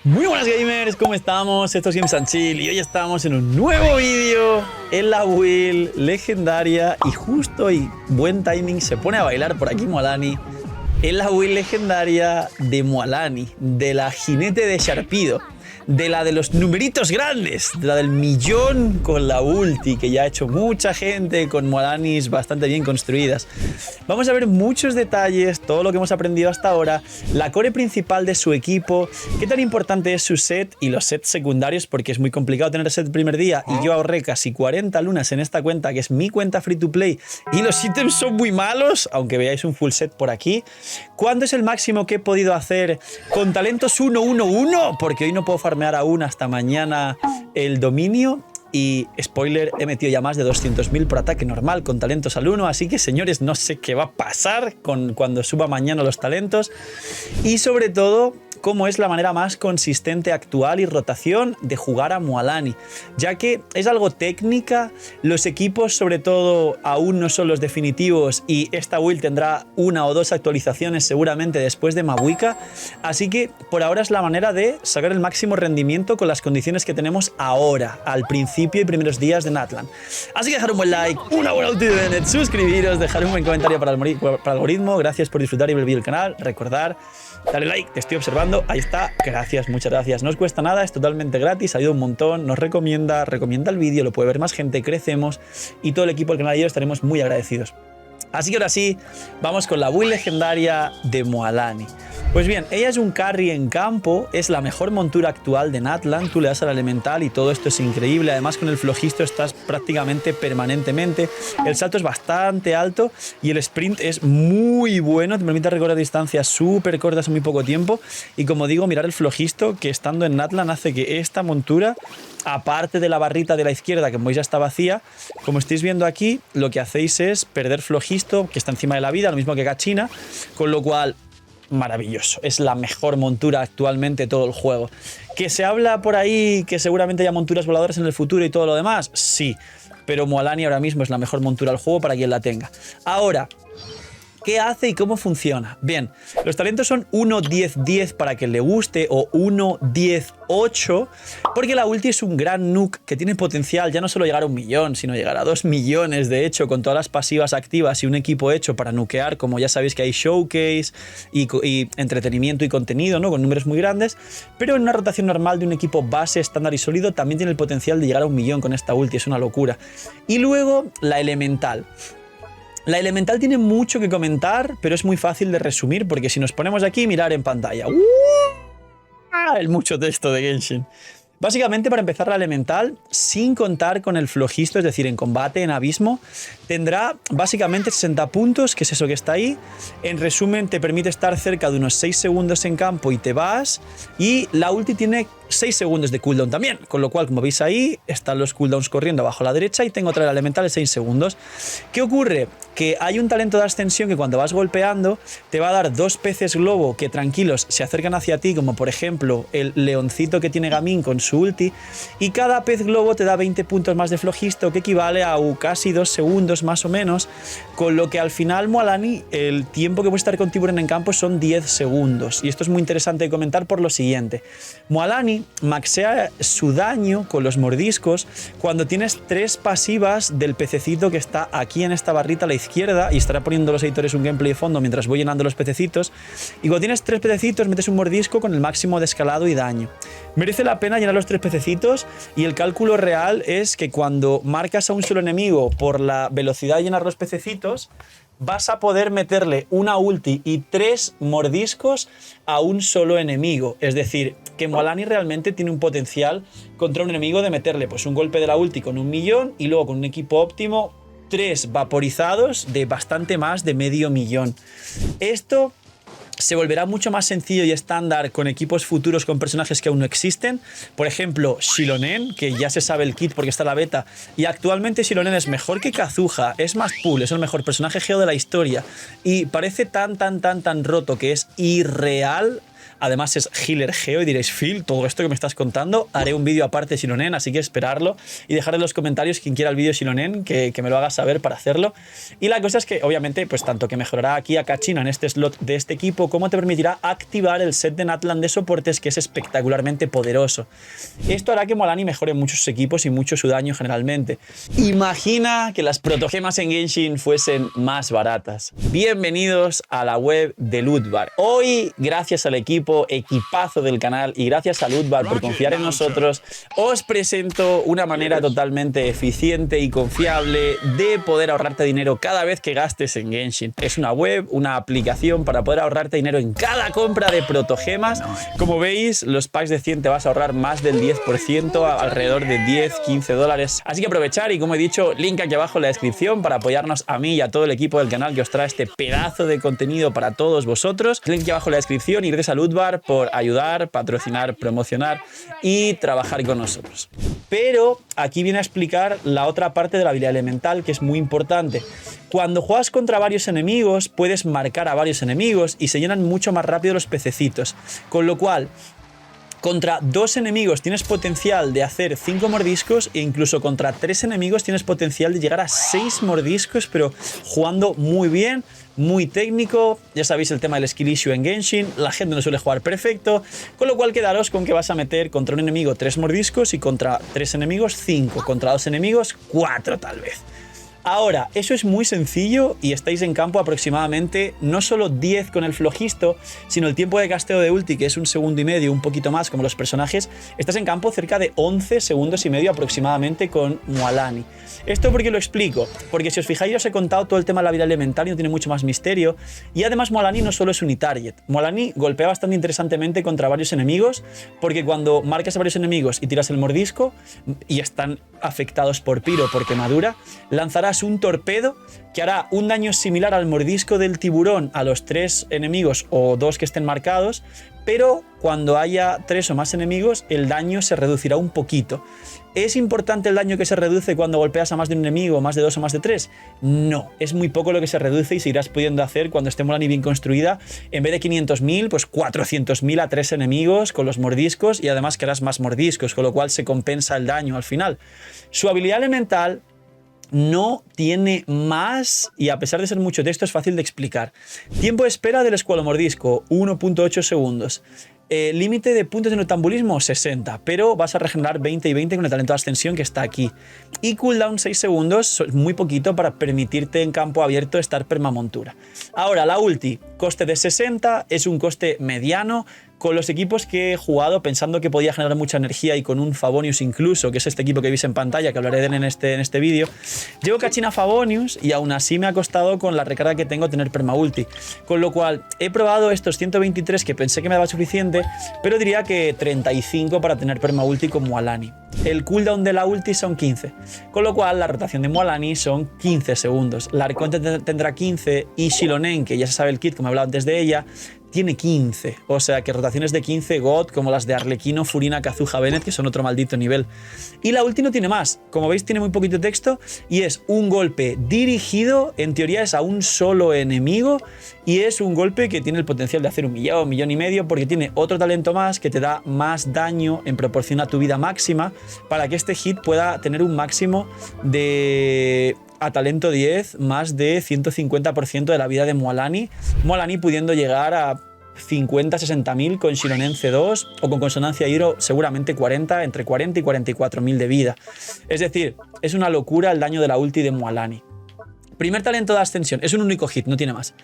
Muy buenas gamers, ¿cómo estamos? Esto es Games and Chill y hoy estamos en un nuevo vídeo en la build legendaria y justo y buen timing se pone a bailar por aquí Mualani en la build legendaria de Mualani, de la jinete de Sharpedo, de la de los numeritos grandes, de la del millón con la ulti, que ya ha hecho mucha gente con Mualanis bastante bien construidas. Vamos a ver muchos detalles, todo lo que hemos aprendido hasta ahora, la core principal de su equipo, qué tan importante es su set y los sets secundarios, porque es muy complicado tener set el primer día y yo ahorré casi 40 lunas en esta cuenta, que es mi cuenta free to play, y los ítems son muy malos, aunque veáis un full set por aquí. ¿Cuándo es el máximo que he podido hacer con talentos 1-1-1? Porque hoy no puedo farmear aún hasta mañana el dominio. Y, spoiler, he metido ya más de 200.000 por ataque normal con talentos al 1, así que, señores, no sé qué va a pasar cuando suba mañana los talentos. Y, sobre todo, cómo es la manera más consistente, actual y rotación de jugar a Mualani, ya que es algo técnica, los equipos, sobre todo, aún no son los definitivos y esta build tendrá una o dos actualizaciones seguramente después de Mabuika, así que, por ahora es la manera de sacar el máximo rendimiento con las condiciones que tenemos ahora, al principio y primeros días de Natlan. Así que dejar un buen like, una buena ulti de Bennett, suscribiros, dejar un buen comentario para el algoritmo. Gracias por disfrutar y ver el vídeo del canal. Recordar, dale like, te estoy observando, ahí está, gracias, muchas gracias. No os cuesta nada, es totalmente gratis, ayuda un montón, nos recomienda el vídeo, lo puede ver más gente, crecemos y todo el equipo del canal y yo estaremos muy agradecidos. Así que ahora sí, vamos con la build legendaria de Mualani. Pues bien, ella es un carry en campo, es la mejor montura actual de Natlan, tú le das al elemental y todo esto es increíble, además con el flojisto estás prácticamente permanentemente, el salto es bastante alto y el sprint es muy bueno, te permite recorrer distancias súper cortas en muy poco tiempo y como digo, mirar el flojisto que estando en Natlan hace que esta montura, aparte de la barrita de la izquierda que como veis ya está vacía, como estáis viendo aquí, lo que hacéis es perder flojisto que está encima de la vida, lo mismo que Gachina, con lo cual maravilloso, es la mejor montura actualmente de todo el juego. ¿Que se habla por ahí que seguramente haya monturas voladoras en el futuro y todo lo demás? Sí, pero Mualani ahora mismo es la mejor montura del juego para quien la tenga. Ahora, ¿qué hace y cómo funciona? Bien, los talentos son 1-10-10 para que le guste o 1-10-8 porque la ulti es un gran nuke que tiene potencial ya no solo llegar a 1 millón, sino llegar a 2 millones de hecho con todas las pasivas activas y un equipo hecho para nukear, como ya sabéis que hay showcase y entretenimiento y contenido, ¿no? Con números muy grandes, pero en una rotación normal de un equipo base, estándar y sólido también tiene el potencial de llegar a 1 millón con esta ulti, es una locura. Y luego la elemental. La elemental tiene mucho que comentar, pero es muy fácil de resumir porque si nos ponemos aquí, mirar en pantalla. El mucho texto de Genshin. Básicamente, para empezar, la elemental, sin contar con el flojisto, es decir, en combate, en abismo, tendrá básicamente 60 puntos, que es eso que está ahí. En resumen, te permite estar cerca de unos 6 segundos en campo y te vas. Y la ulti tiene 6 segundos de cooldown también, con lo cual, como veis ahí, están los cooldowns corriendo abajo a la derecha y tengo otra elemental de 6 segundos. ¿Qué ocurre? Que hay un talento de ascensión que cuando vas golpeando te va a dar 2 peces globo que tranquilos se acercan hacia ti, como por ejemplo el leoncito que tiene Gaming con su ulti, y cada pez globo te da 20 puntos más de flojisto, que equivale a casi 2 segundos más o menos, con lo que al final Mualani, el tiempo que puede estar con Tiburon en campo son 10 segundos, y esto es muy interesante de comentar por lo siguiente. Mualani maxea su daño con los mordiscos cuando tienes 3 pasivas del pececito que está aquí en esta barrita a la izquierda, y estará poniendo los editores un gameplay de fondo mientras voy llenando los pececitos, y cuando tienes 3 pececitos metes un mordisco con el máximo de escalado y daño. Merece la pena llenar los 3 pececitos y el cálculo real es que cuando marcas a un solo enemigo por la velocidad de llenar los pececitos vas a poder meterle una ulti y 3 mordiscos a un solo enemigo. Es decir, que Mualani realmente tiene un potencial contra un enemigo de meterle pues un golpe de la ulti con 1 millón y luego con un equipo óptimo 3 vaporizados de bastante más de medio millón. Esto se volverá mucho más sencillo y estándar con equipos futuros con personajes que aún no existen. Por ejemplo, Xilonen, que ya se sabe el kit porque está en la beta, y actualmente Xilonen es mejor que Kazuha, es más pool, es el mejor personaje geo de la historia y parece tan roto que es irreal Además es healer geo y diréis, Phil, todo esto que me estás contando, haré un vídeo aparte de Xilonen, así que esperarlo y dejar en los comentarios quien quiera el vídeo de Xilonen, que me lo haga saber para hacerlo. Y la cosa es que obviamente pues tanto que mejorará aquí a Kachina en este slot de este equipo como te permitirá activar el set de Natlan de soportes, que es espectacularmente poderoso. Esto hará que Mualani mejore muchos equipos y mucho su daño generalmente. Imagina que las protogemas en Genshin fuesen más baratas. Bienvenidos a la web de Lootbar. Hoy, gracias al equipazo del canal y gracias a Lootbar por confiar en nosotros, os presento una manera totalmente eficiente y confiable de poder ahorrarte dinero cada vez que gastes en Genshin. Es una web, una aplicación para poder ahorrarte dinero en cada compra de protogemas. Como veis, los packs de 100 te vas a ahorrar más del 10%, alrededor de 10-15 dólares. Así que aprovechar y, como he dicho, link aquí abajo en la descripción para apoyarnos a mí y a todo el equipo del canal que os trae este pedazo de contenido para todos vosotros. Link aquí abajo en la descripción y gracias a Lootbar por ayudar, patrocinar, promocionar y trabajar con nosotros. Pero aquí viene a explicar la otra parte de la habilidad elemental, que es muy importante. Cuando juegas contra varios enemigos, puedes marcar a varios enemigos y se llenan mucho más rápido los pececitos. Con lo cual, contra 2 enemigos tienes potencial de hacer 5 mordiscos e incluso contra 3 enemigos tienes potencial de llegar a 6 mordiscos, pero jugando muy bien, muy técnico. Ya sabéis el tema del skill issue en Genshin, la gente no suele jugar perfecto, con lo cual quedaros con que vas a meter contra un enemigo 3 mordiscos y contra 3 enemigos 5, contra 2 enemigos 4 tal vez. Ahora, eso es muy sencillo y estáis en campo aproximadamente no solo 10 con el flojisto, sino el tiempo de casteo de ulti, que es 1,5 segundos, un poquito más como los personajes, estás en campo cerca de 11,5 segundos aproximadamente con Mualani. ¿Esto por qué lo explico? Porque si os fijáis, os he contado todo el tema de la habilidad elemental y no tiene mucho más misterio. Y además Mualani no solo es unitarget. Mualani golpea bastante interesantemente contra varios enemigos, porque cuando marcas a varios enemigos y tiras el mordisco y están afectados por Pyro, por quemadura, lanzarás un torpedo que hará un daño similar al mordisco del tiburón a los 3 enemigos o 2 que estén marcados, pero cuando haya 3 o más enemigos el daño se reducirá un poquito. ¿Es importante el daño que se reduce cuando golpeas a más de un enemigo, más de 2 o más de 3? No, es muy poco lo que se reduce y seguirás pudiendo hacer cuando esté Mualani bien construida. En vez de 500.000, pues 400.000 a 3 enemigos con los mordiscos y además que harás más mordiscos, con lo cual se compensa el daño al final. Su habilidad elemental no tiene más y a pesar de ser mucho texto es fácil de explicar. Tiempo de espera del escualomordisco, 1,8 segundos. Límite de puntos de noctambulismo 60, pero vas a regenerar 20 y 20 con el talento de ascensión que está aquí. Y cooldown 6 segundos, muy poquito para permitirte en campo abierto estar permamontura. Ahora, la ulti, coste de 60, es un coste mediano. Con los equipos que he jugado pensando que podía generar mucha energía y con un Favonius incluso, que es este equipo que veis en pantalla, que hablaré de él en este vídeo, llevo Kachina Favonius y aún así me ha costado con la recarga que tengo tener permaulti. Con lo cual he probado estos 123 que pensé que me daba suficiente, pero diría que 35 para tener permaulti con Mualani. El cooldown de la ulti son 15, con lo cual la rotación de Mualani son 15 segundos. La Arconte tendrá 15 y Xilonen, que ya se sabe el kit, como he hablado antes de ella, tiene 15, o sea que rotaciones de 15 God como las de Arlequino, Furina, Kazuha, Bennett, que son otro maldito nivel. Y la ulti no tiene más, como veis tiene muy poquito texto y es un golpe dirigido, en teoría es a un solo enemigo y es un golpe que tiene el potencial de hacer 1 millón, 1,5 millones porque tiene otro talento más que te da más daño en proporción a tu vida máxima para que este hit pueda tener un máximo de... a talento 10, más de 150% de la vida de Mualani. Mualani pudiendo llegar a 50-60.000 con Xilonen C2 o con Consonancia Hero seguramente 40, entre 40 y 44.000 de vida. Es decir, es una locura el daño de la ulti de Mualani. Primer talento de ascensión, es un único hit, no tiene más.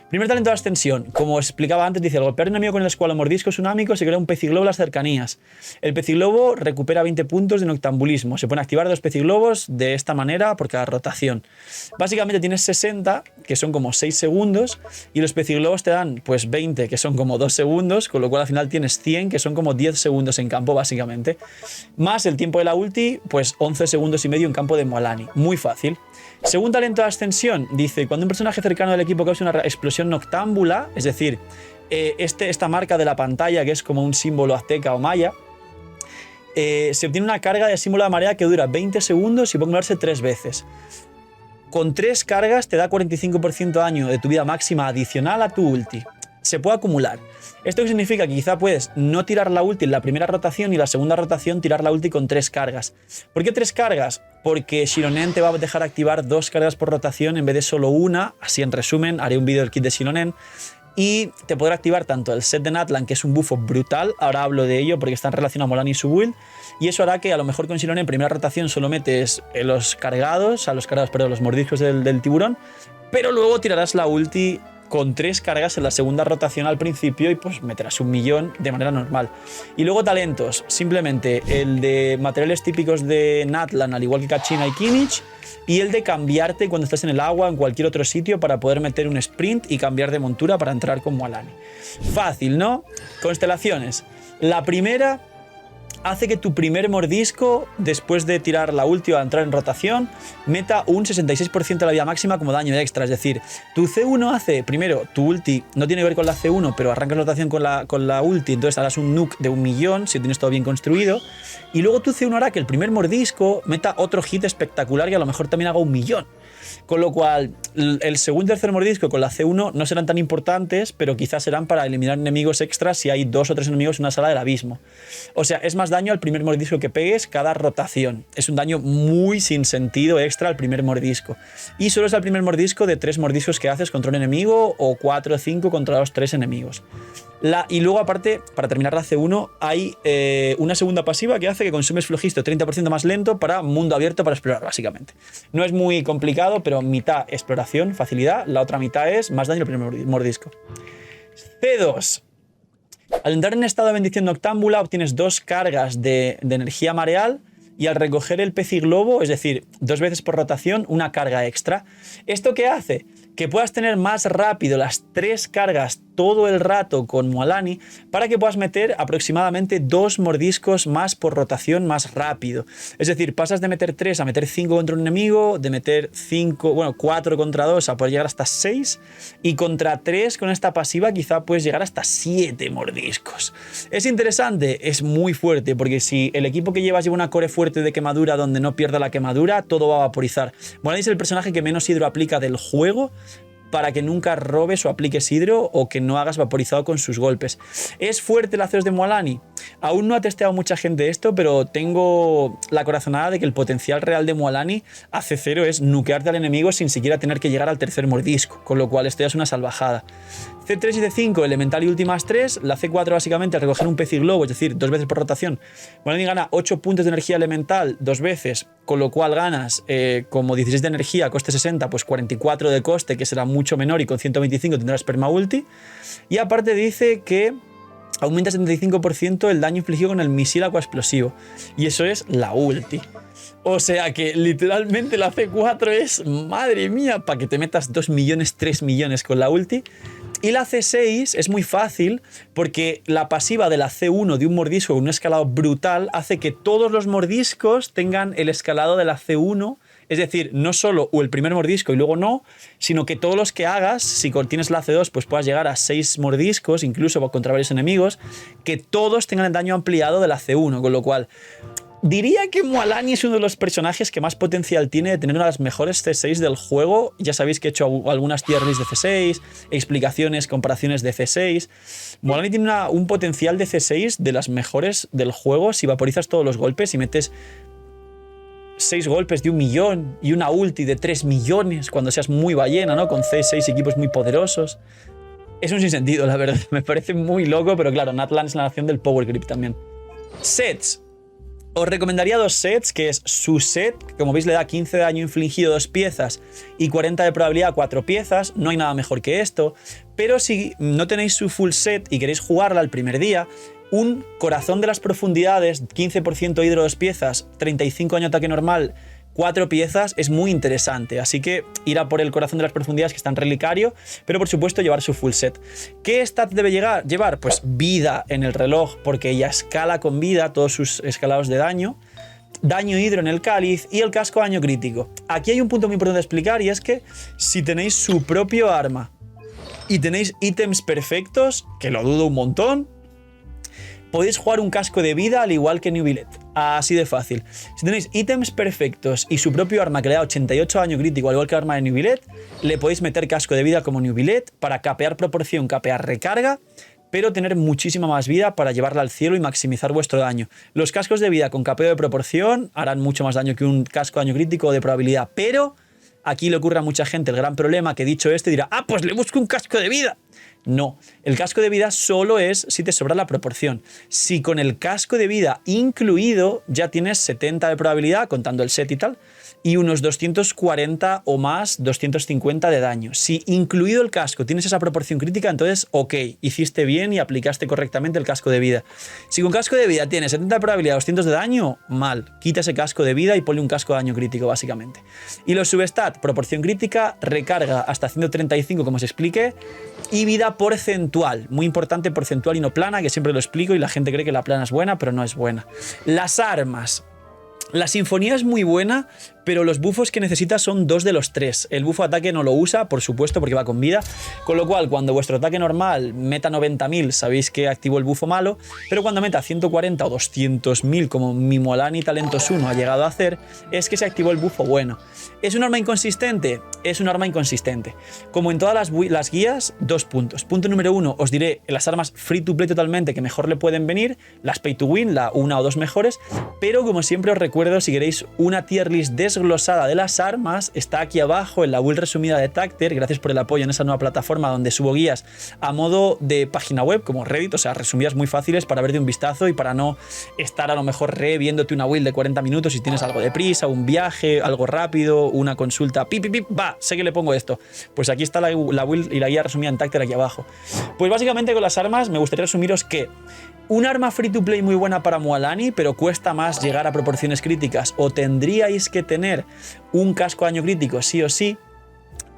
Primer talento de ascensión, como os explicaba antes, dice: al golpear un enemigo con el escualomordisco tsunamico se crea un peciglobo en las cercanías. El peciglobo recupera 20 puntos de noctambulismo. Se pueden activar 2 peciglobos de esta manera por cada rotación. Básicamente tienes 60, que son como 6 segundos, y los peciglobos te dan pues 20, que son como 2 segundos, con lo cual al final tienes 100, que son como 10 segundos en campo básicamente. Más el tiempo de la ulti, pues 11 segundos y medio en campo de Mualani. Muy fácil. Según talento de ascensión, dice: cuando un personaje cercano del equipo causa una explosión noctámbula, es decir, esta marca de la pantalla que es como un símbolo azteca o maya, se obtiene una carga de símbolo de marea que dura 20 segundos y puede acumularse 3 veces. Con 3 cargas te da 45% daño de tu vida máxima adicional a tu ulti. se puede acumular. ¿Esto qué significa? Que quizá puedes no tirar la ulti en la primera rotación y la segunda rotación tirar la ulti con 3 cargas. ¿Por qué 3 cargas? Porque Xilonen te va a dejar activar 2 cargas por rotación en vez de solo una. Así en resumen, haré un vídeo del kit de Xilonen. Y te podrá activar tanto el set de Natlan, que es un buffo brutal, ahora hablo de ello porque está en relación a Mualani y su build, y eso hará que a lo mejor con Xilonen en primera rotación solo metes los los mordiscos del tiburón, pero luego tirarás la ulti con 3 cargas en la segunda rotación al principio y pues meterás 1.000.000 de manera normal. Y luego talentos, simplemente el de materiales típicos de Natlan, al igual que Kachina y Kimmich, y el de cambiarte cuando estás en el agua o en cualquier otro sitio para poder meter un sprint y cambiar de montura para entrar con Mualani. Fácil, ¿no? Constelaciones. La primera hace que tu primer mordisco, después de tirar la ulti o a entrar en rotación, meta un 66% de la vida máxima como daño extra. Es decir, tu C1 hace, primero, tu ulti no tiene que ver con la C1, pero arrancas rotación con la ulti, entonces harás un nuke de 1.000.000 si tienes todo bien construido. Y luego tu C1 hará que el primer mordisco meta otro hit espectacular y a lo mejor también haga 1.000.000. Con lo cual, el segundo y tercer mordisco con la C1 no serán tan importantes, pero quizás serán para eliminar enemigos extras si hay 2 o 3 enemigos en una sala del abismo. O sea, es más daño al primer mordisco que pegues cada rotación. Es un daño muy sin sentido extra al primer mordisco. Y solo es el primer mordisco de 3 mordiscos que haces contra un enemigo o 4 o 5 contra los 3 enemigos. Y luego, aparte, para terminar la C1, hay una segunda pasiva que hace que consumes flojisto 30% más lento para mundo abierto para explorar, básicamente. No es muy complicado, pero mitad exploración, facilidad, la otra mitad es más daño al primer mordisco. C2. Al entrar en estado de bendición noctámbula obtienes 2 cargas de energía mareal y al recoger el pez y globo, es decir, 2 veces por rotación, una carga extra. ¿Esto qué hace? Que puedas tener más rápido las 3 cargas todo el rato con Mualani para que puedas meter aproximadamente 2 mordiscos más por rotación más rápido. Es decir, pasas de meter 3 a meter 5 contra un enemigo, de meter 4 contra 2 a poder llegar hasta 6 y contra 3 con esta pasiva quizá puedes llegar hasta 7 mordiscos. Es interesante, es muy fuerte porque si el equipo que lleva una core fuerte de quemadura donde no pierda la quemadura, todo va a vaporizar. Mualani es el personaje que menos hidro aplica del juego para que nunca robes o apliques hidro o que no hagas vaporizado con sus golpes. ¿Es fuerte el C2 de Mualani? Aún no ha testeado mucha gente esto, pero tengo la corazonada de que el potencial real de Mualani a C0 es nukearte al enemigo sin siquiera tener que llegar al tercer mordisco, con lo cual esto ya es una salvajada. C3 y C5, elemental y últimas 3. La C4 básicamente al recoger un pez y globo, es decir, 2 veces por rotación. Mualani gana 8 puntos de energía elemental 2 veces, con lo cual ganas como 16 de energía, coste 60, pues 44 de coste, que será mucho menor, y con 125 tendrás perma ulti. Y aparte dice que aumenta 75% el daño infligido con el misil acuaexplosivo. Y eso es la ulti. O sea que literalmente la C4 es, madre mía, para que te metas 2 millones, 3 millones con la ulti. Y la C6 es muy fácil porque la pasiva de la C1 de un mordisco con un escalado brutal hace que todos los mordiscos tengan el escalado de la C1. Es decir, no solo el primer mordisco y luego no, sino que todos los que hagas, si tienes la C2, pues puedas llegar a 6 mordiscos, incluso contra varios enemigos, que todos tengan el daño ampliado de la C1, con lo cual diría que Mualani es uno de los personajes que más potencial tiene de tener una de las mejores C6 del juego. Ya sabéis que he hecho algunas tier lists de C6, explicaciones, comparaciones de C6. Mualani tiene un potencial de C6 de las mejores del juego si vaporizas todos los golpes y metes 6 golpes de 1.000.000 y una ulti de 3 millones cuando seas muy ballena, ¿no? Con C6 equipos muy poderosos. Es un sinsentido, la verdad. Me parece muy loco, pero claro, Natlan es la nación del power creep también. Sets. Os recomendaría 2 sets, que es su set, que como veis le da 15 de daño infligido 2 piezas y 40 de probabilidad 4 piezas, no hay nada mejor que esto, pero si no tenéis su full set y queréis jugarla el primer día, un corazón de las profundidades, 15% hidro 2 piezas, 35 daño ataque normal, 4 piezas es muy interesante, así que ir a por el corazón de las profundidades que está en relicario, pero por supuesto llevar su full set. ¿Qué stat debe llevar? Pues vida en el reloj, porque ella escala con vida todos sus escalados de daño, daño hidro en el cáliz y el casco daño crítico. Aquí hay un punto muy importante de explicar y es que si tenéis su propio arma y tenéis ítems perfectos, que lo dudo un montón, podéis jugar un casco de vida al igual que Neuvillette. Así de fácil. Si tenéis ítems perfectos y su propio arma que le da 88 daño crítico, al igual que el arma de Nubilet, le podéis meter casco de vida como Nubilet para capear proporción, capear recarga, pero tener muchísima más vida para llevarla al cielo y maximizar vuestro daño. Los cascos de vida con capeo de proporción harán mucho más daño que un casco de daño crítico o de probabilidad, pero aquí le ocurre a mucha gente el gran problema que dicho dirá, ah, pues le busco un casco de vida. No, el casco de vida solo es si te sobra la proporción. Si con el casco de vida incluido ya tienes 70 de probabilidad, contando el set y tal, y unos 240 o más, 250 de daño. Si incluido el casco tienes esa proporción crítica, entonces ok, hiciste bien y aplicaste correctamente el casco de vida. Si con casco de vida tienes 70 de probabilidad, 200 de daño, mal. Quita ese casco de vida y ponle un casco de daño crítico, básicamente. Y los substat, proporción crítica, recarga hasta 135, como os expliqué, y vida porcentual. Muy importante, porcentual y no plana, que siempre lo explico y la gente cree que la plana es buena, pero no es buena. Las armas. La sinfonía es muy buena, pero los buffos que necesita son 2 de los 3. El bufo ataque no lo usa, por supuesto, porque va con vida, con lo cual cuando vuestro ataque normal meta 90.000 sabéis que activó el bufo malo, pero cuando meta 140 o 200.000 como mi Mualani Talentos 1 ha llegado a hacer, es que se activó el bufo bueno. ¿Es un arma inconsistente? Es un arma inconsistente. Como en todas las guías, 2 puntos. Punto número 1, os diré las armas free to play totalmente que mejor le pueden venir, las pay to win, la una o dos mejores, pero como siempre os recuerdo, si queréis una tier list desglosada de las armas, está aquí abajo en la build resumida de Tacter. Gracias por el apoyo en esa nueva plataforma donde subo guías a modo de página web, como Reddit, o sea, resumidas muy fáciles para ver de un vistazo y para no estar a lo mejor reviéndote una build de 40 minutos si tienes algo de prisa, un viaje, algo rápido, una consulta, va, sé que le pongo esto. Pues aquí está la build y la guía resumida en Tacter aquí abajo. Pues básicamente con las armas me gustaría resumiros que un arma free to play muy buena para Mualani, pero cuesta más llegar a proporciones críticas, o tendríais que tener un casco de daño crítico sí o sí,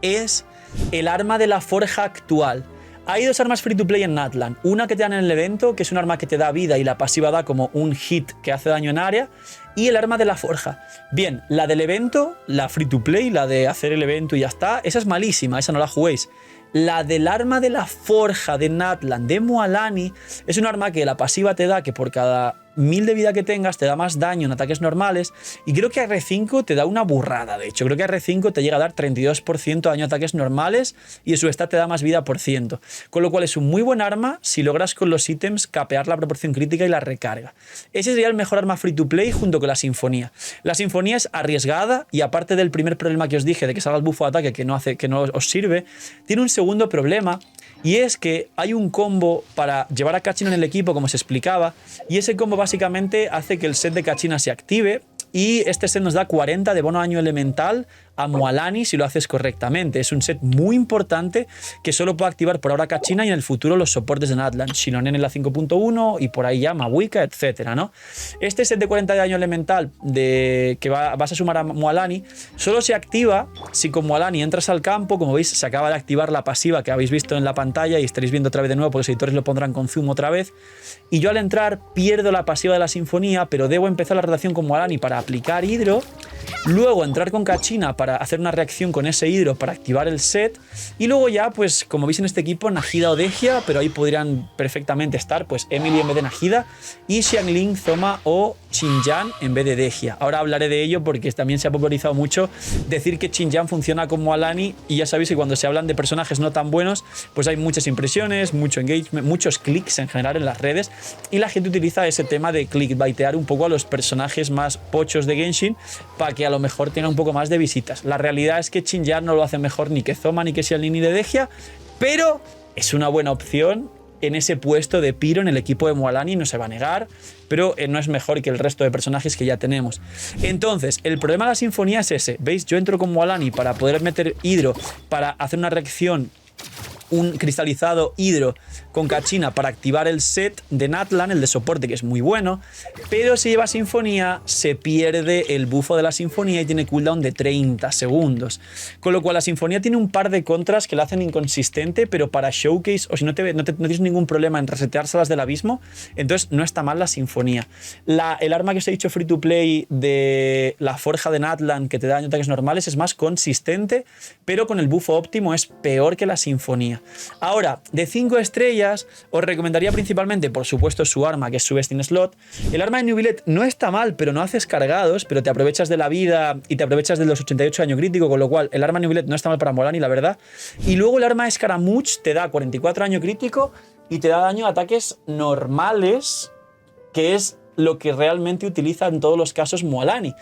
es el arma de la forja actual. Hay 2 armas free to play en Natlan. Una que te dan en el evento, que es un arma que te da vida y la pasiva da como un hit que hace daño en área, y el arma de la forja. Bien, la del evento, la free to play, la de hacer el evento y ya está, esa es malísima, esa no la juguéis. La del arma de la forja de Natlan, de Mualani, es un arma que la pasiva te da que por cada 1000 de vida que tengas te da más daño en ataques normales, y creo que R5 te da una burrada. De hecho, creo que R5 te llega a dar 32% de daño a ataques normales y su stat te da más vida por ciento, con lo cual es un muy buen arma si logras con los ítems capear la proporción crítica y la recarga. Ese sería el mejor arma free to play junto con la sinfonía. La sinfonía es arriesgada y aparte del primer problema que os dije de que salga el bufo de ataque que no os sirve, tiene un segundo problema. Y es que hay un combo para llevar a Kachina en el equipo, como se explicaba, y ese combo básicamente hace que el set de Kachina se active, y este set nos da 40 de bono daño elemental a Mualani si lo haces correctamente. Es un set muy importante que solo puede activar por ahora Kachina y en el futuro los soportes de Natlan, Shinonen en la 5.1 y por ahí ya Mawika, etcétera, ¿no? Este set de 40 de daño elemental que vas a sumar a Mualani solo se activa si con Mualani entras al campo. Como veis, se acaba de activar la pasiva que habéis visto en la pantalla y estaréis viendo otra vez de nuevo porque los editores lo pondrán con zoom otra vez. Y yo al entrar pierdo la pasiva de la sinfonía, pero debo empezar la rotación con Mualani para aplicar hidro, luego entrar con Kachina para hacer una reacción con ese hidro para activar el set, y luego ya, pues como veis en este equipo, Najida o Dehya, pero ahí podrían perfectamente estar pues Emily en vez de Najida y Xiangling, Zoma o Xinjiang en vez de Dehya. Ahora hablaré de ello porque también se ha popularizado mucho decir que Xinjiang funciona como Mualani, y ya sabéis que cuando se hablan de personajes no tan buenos, pues hay muchas impresiones, mucho engagement, muchos clics en general en las redes, y la gente utiliza ese tema de clickbaitear un poco a los personajes más pochos de Genshin para que a lo mejor tenga un poco más de visitas. La realidad es que Xinjiang no lo hace mejor ni que Zoma, ni que Xiangling, ni de Dehya, pero es una buena opción en ese puesto de Piro en el equipo de Mualani, no se va a negar, pero no es mejor que el resto de personajes que ya tenemos. Entonces, el problema de la sinfonía es ese. ¿Veis? Yo entro con Mualani para poder meter hidro, para hacer una reacción, un cristalizado hidro con Kachina para activar el set de Natlan, el de soporte, que es muy bueno, pero si lleva sinfonía se pierde el bufo de la sinfonía y tiene cooldown de 30 segundos. Con lo cual la sinfonía tiene un par de contras que la hacen inconsistente, pero para showcase, o si no tienes ningún problema en reseteárselas del abismo, entonces no está mal la sinfonía. El arma que os he dicho free to play de la forja de Natlan, que te da daño a ataques normales, es más consistente, pero con el bufo óptimo es peor que la sinfonía. buena. Ahora, de 5 estrellas, os recomendaría principalmente, por supuesto, su arma, que es su Best in Slot. El arma de Neuvillette no está mal, pero no haces cargados, pero te aprovechas de la vida y te aprovechas de los 88 de daño crítico, con lo cual el arma de Neuvillette no está mal para Mualani, la verdad. Y luego el arma de Scaramouche te da 44 daño crítico y te da daño a ataques normales, que es lo que realmente utiliza en todos los casos Mualani.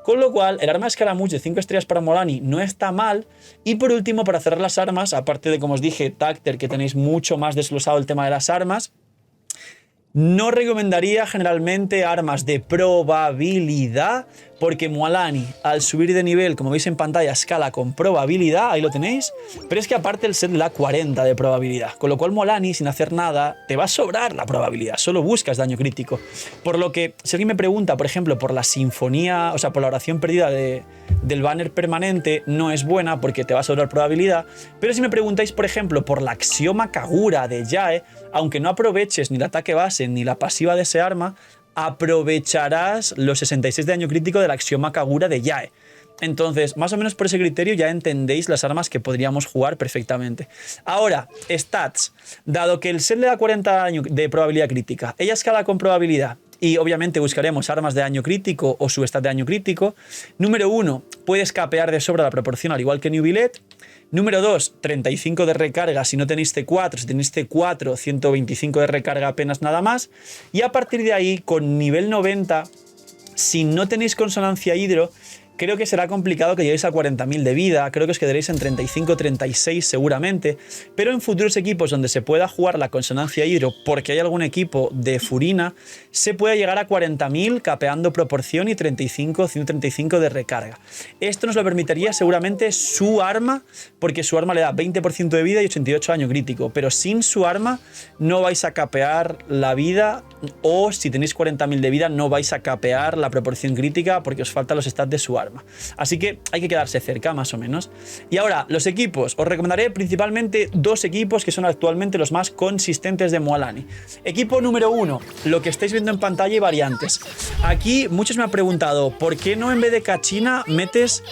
Con lo cual, el arma de Scaramouche de 5 estrellas para Mualani no está mal. Y por último, para cerrar las armas, aparte de, como os dije, Tacter, que tenéis mucho más desglosado el tema de las armas, no recomendaría generalmente armas de probabilidad, porque Mualani, al subir de nivel, como veis en pantalla, escala con probabilidad, ahí lo tenéis, pero es que aparte el set le da 40 de probabilidad, con lo cual Mualani, sin hacer nada, te va a sobrar la probabilidad, solo buscas daño crítico. Por lo que, si alguien me pregunta, por ejemplo, por la sinfonía, o sea, por la oración perdida del banner permanente, no es buena porque te va a sobrar probabilidad, pero si me preguntáis, por ejemplo, por la axioma Kagura de Yae, aunque no aproveches ni el ataque base ni la pasiva de ese arma, aprovecharás los 66 de daño crítico del axioma Kagura de Yae. Entonces, más o menos por ese criterio ya entendéis las armas que podríamos jugar perfectamente. Ahora, stats. Dado que el set le da 40 daño de probabilidad crítica, ella escala con probabilidad y obviamente buscaremos armas de daño crítico o su stat de daño crítico. Número 1, puedes capear de sobra la proporción al igual que Neuvillette. Número 2, 35 de recarga si no tenéis C4, si tenéis C4, 125 de recarga apenas nada más. Y a partir de ahí, con nivel 90, si no tenéis consonancia hidro, creo que será complicado que lleguéis a 40.000 de vida, creo que os quedaréis en 35-36 seguramente, pero en futuros equipos donde se pueda jugar la consonancia hidro, porque hay algún equipo de Furina, se puede llegar a 40.000 capeando proporción y 135 de recarga. Esto nos lo permitiría seguramente su arma, porque su arma le da 20% de vida y 88 daño crítico, pero sin su arma no vais a capear la vida, o si tenéis 40.000 de vida no vais a capear la proporción crítica porque os faltan los stats de su arma. Así que hay que quedarse cerca más o menos. Y ahora, los equipos. Os recomendaré principalmente 2 equipos que son actualmente los más consistentes de Mualani. Equipo número 1, lo que estáis viendo en pantalla y variantes. Aquí muchos me han preguntado, ¿por qué no en vez de Kachina metes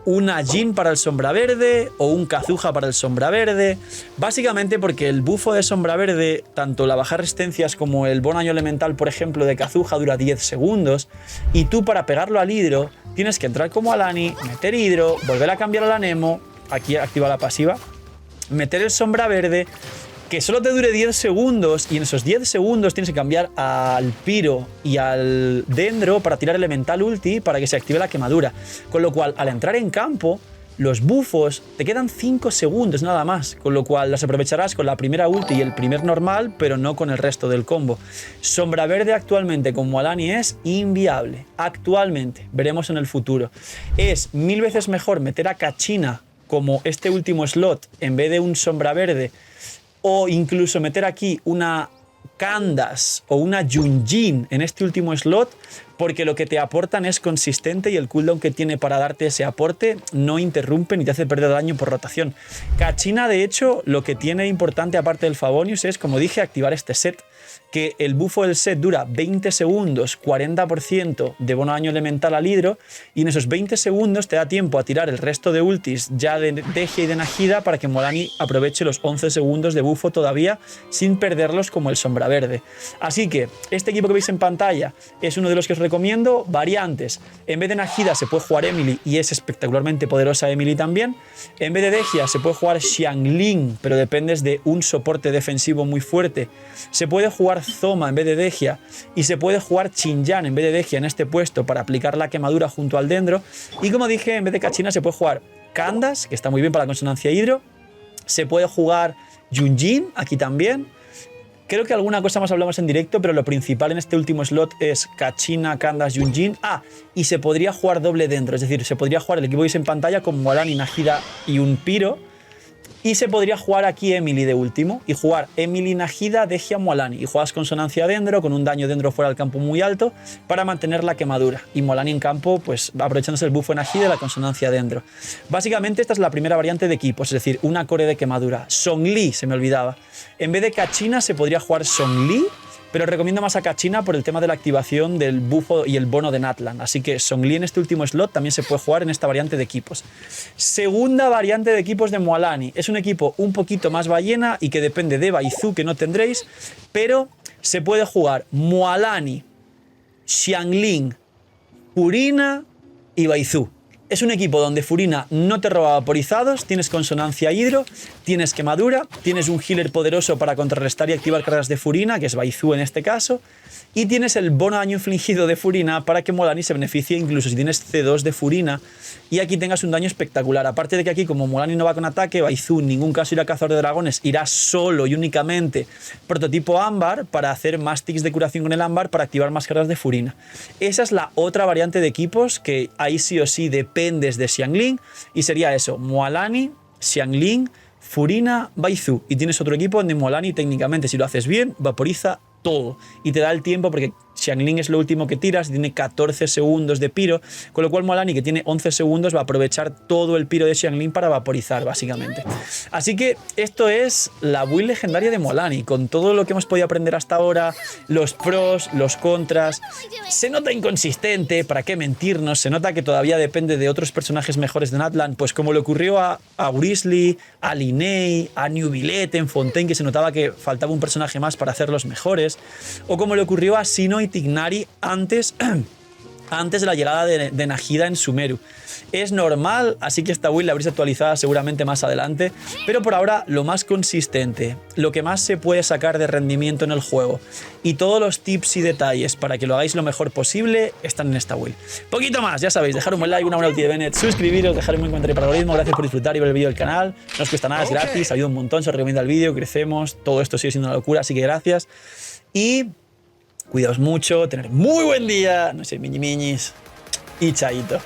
una Jin para el sombra verde o un Kazuha para el sombra verde? Básicamente porque el bufo de sombra verde, tanto la baja resistencias como el bono daño elemental, por ejemplo, de Kazuha dura 10 segundos y tú para pegarlo al hidro tienes que entrar como Alani, meter hidro, volver a cambiar a la Nemo, aquí activa la pasiva, meter el sombra verde, que solo te dure 10 segundos y en esos 10 segundos tienes que cambiar al Piro y al Dendro para tirar elemental ulti para que se active la quemadura. Con lo cual, al entrar en campo, los bufos te quedan 5 segundos nada más, con lo cual las aprovecharás con la primera ulti y el primer normal, pero no con el resto del combo. Sombra verde actualmente con Mualani es inviable. Actualmente, veremos en el futuro. Es 1000 veces mejor meter a Kachina como este último slot en vez de un sombra verde, o incluso meter aquí una Candace o una Yunjin en este último slot, porque lo que te aportan es consistente y el cooldown que tiene para darte ese aporte no interrumpe ni te hace perder daño por rotación. Kachina, de hecho, lo que tiene importante aparte del Favonius es, como dije, activar este set, que el bufo del set dura 20 segundos, 40% de bono daño elemental al hidro, y en esos 20 segundos te da tiempo a tirar el resto de ultis ya de Dehya y de Nahida para que Mualani aproveche los 11 segundos de bufo todavía sin perderlos como el sombra verde. Así que este equipo que veis en pantalla es uno de los que os recomiendo. Variantes: en vez de Nahida se puede jugar Emily y es espectacularmente poderosa Emily también. En vez de Dehya se puede jugar Xiangling, pero dependes de un soporte defensivo muy fuerte. Se puede jugar Zoma en vez de Dehya y se puede jugar Xinjiang en vez de Dehya en este puesto para aplicar la quemadura junto al Dendro. Y como dije, en vez de Kachina se puede jugar Candace, que está muy bien para la consonancia hidro. Se puede jugar Yunjin aquí también. Creo que alguna cosa más hablamos en directo, pero lo principal en este último slot es Kachina, Candace, Yunjin. Ah, y se podría jugar doble Dendro, es decir, se podría jugar el equipo que veis en pantalla con Mualani, Nahida y un Piro. Y se podría jugar aquí Emily de último y jugar Emily, Nahida, Dehya, Mualani. Y juegas consonancia Dendro con un daño Dendro fuera del campo muy alto para mantener la quemadura. Y Mualani en campo, pues aprovechándose el buffo de Nahida y la consonancia Dendro. Básicamente esta es la primera variante de equipos, es decir, una core de quemadura. Zhongli, se me olvidaba. En vez de Kachina se podría jugar Zhongli pero recomiendo más a Kachina por el tema de la activación del bufo y el bono de Natlan. Así que Zhongli en este último slot también se puede jugar en esta variante de equipos. Segunda variante de equipos de Mualani. Es un equipo un poquito más ballena y que depende de Baizu, que no tendréis, pero se puede jugar Mualani, Xiangling, Furina y Baizu. Es un equipo donde Furina no te roba vaporizados, tienes consonancia hidro, tienes quemadura, tienes un healer poderoso para contrarrestar y activar cargas de Furina, que es Baizu en este caso, y tienes el bono daño infligido de Furina para que Mualani se beneficie incluso si tienes C2 de Furina y aquí tengas un daño espectacular. Aparte de que aquí, como Mualani no va con ataque, Baizu en ningún caso irá a cazador de dragones, irá solo y únicamente prototipo ámbar para hacer más ticks de curación con el ámbar para activar más cargas de Furina. Esa es la otra variante de equipos que ahí sí o sí dependes de Xiangling y sería eso, Mualani, Xiangling, Furina, Baizu. Y tienes otro equipo donde Mualani técnicamente, si lo haces bien, vaporiza todo y te da el tiempo porque Xiangling es lo último que tiras y tiene 14 segundos de piro, con lo cual Mualani, que tiene 11 segundos, va a aprovechar todo el piro de Xiangling para vaporizar básicamente. Así que esto es la build legendaria de Mualani, con todo lo que hemos podido aprender hasta ahora, los pros, los contras. Se nota inconsistente, para qué mentirnos, se nota que todavía depende de otros personajes mejores de Natlan, pues como le ocurrió a Wriothesley, a Linnea, a Neuvillette en Fontaine, que se notaba que faltaba un personaje más para hacerlos mejores, o como le ocurrió a Sinnoh y Tignari antes de la llegada de Nahida en Sumeru. Es normal, así que esta build la habréis actualizada seguramente más adelante, pero por ahora lo más consistente, lo que más se puede sacar de rendimiento en el juego y todos los tips y detalles para que lo hagáis lo mejor posible están en esta build. Poquito más, ya sabéis, dejar un buen like, una buena ulti de Bennett, suscribiros, dejar un buen comentario para el algoritmo, gracias por disfrutar y ver el vídeo del canal, no os cuesta nada, es gratis, ayuda un montón, se os recomienda el vídeo, crecemos, todo esto sigue siendo una locura, así que gracias y cuidaos mucho, tener muy buen día, no sé, miñis y chaito.